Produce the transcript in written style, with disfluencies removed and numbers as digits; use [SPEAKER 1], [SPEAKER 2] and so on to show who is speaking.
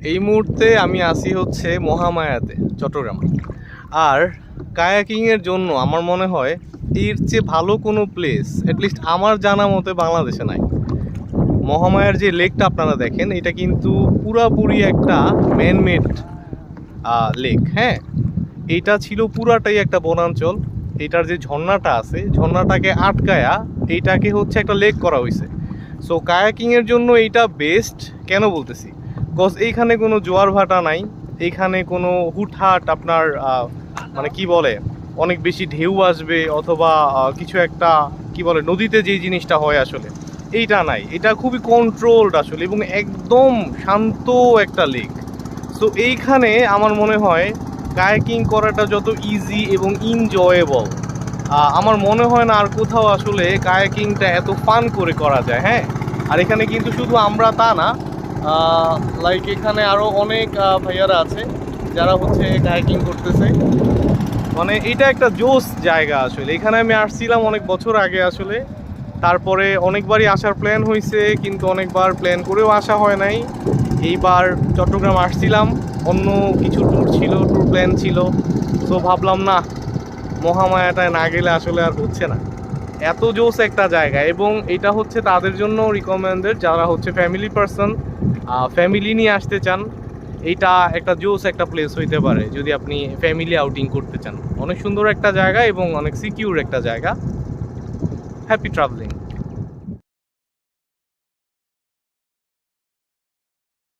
[SPEAKER 1] এই মুহূর্তে আমি আছি হচ্ছে মহামায়াতে, চট্টগ্রাম। আর কায়াকিংয়ের জন্য আমার মনে হয় এর চেয়ে ভালো কোনো প্লেস অ্যাটলিস্ট আমার জানা মতে বাংলাদেশে নাই। মহামায়ার যে লেকটা আপনারা দেখেন, এটা কিন্তু পুরাপুরি একটা ম্যানমেড লেক। হ্যাঁ, এইটা ছিল পুরাটাই একটা বনাঞ্চল। এইটার যে ঝর্ণাটা আছে, ঝর্ণাটাকে আটকায়া এইটাকে হচ্ছে একটা লেক করা হয়েছে। সো কায়াকিংয়ের জন্য এইটা বেস্ট। কেন বলতেছি? বিকজ এইখানে কোনো জোয়ার ভাটা নাই, এইখানে কোনো হুটহাট আপনার মানে কি বলে অনেক বেশি ঢেউ আসবে অথবা কিছু একটা কি বলে নদীতে যেই জিনিসটা হয় আসলে এইটা নাই। এটা খুবই কন্ট্রোলড আসলে এবং একদম শান্ত একটা লেক। সো এইখানে আমার মনে হয় কায়াকিং করাটা যত ইজি এবং ইনজয়েবল, আমার মনে হয় না আর কোথাও আসলে কায়াকিংটা এত ফান করে করা যায়। হ্যাঁ, আর এখানে কিন্তু শুধু আমরা তা না, লাইক এখানে আরও অনেক ভাইয়ারা আছে যারা হচ্ছে কায়াকিং করতেছে। মানে এটা একটা জোস জায়গা আসলে। এখানে আমি আসছিলাম অনেক বছর আগে আসলে, তারপরে অনেকবারই আসার প্ল্যান হয়েছে কিন্তু অনেকবার প্ল্যান করেও আসা হয় নাই। এইবার চট্টগ্রাম আসছিলাম, অন্য কিছু ট্যুর ছিল, ট্যুর প্ল্যান ছিল। তো ভাবলাম না, মহামায়াটায় না গেলে আসলে আর হচ্ছে না। এত জোস একটা জায়গা এবং এটা হচ্ছে তাদের জন্য রিকমেন্ডেড যারা হচ্ছে ফ্যামিলি পারসন, ফ্যামিলি নিয়ে আসতে চান। এইটা একটা জোস একটা প্লেস হইতে পারে যদি আপনি ফ্যামিলি আউটিং করতে চান। অনেক সুন্দর একটা জায়গা এবং অনেক সিকিউর একটা জায়গা। Happy travelling.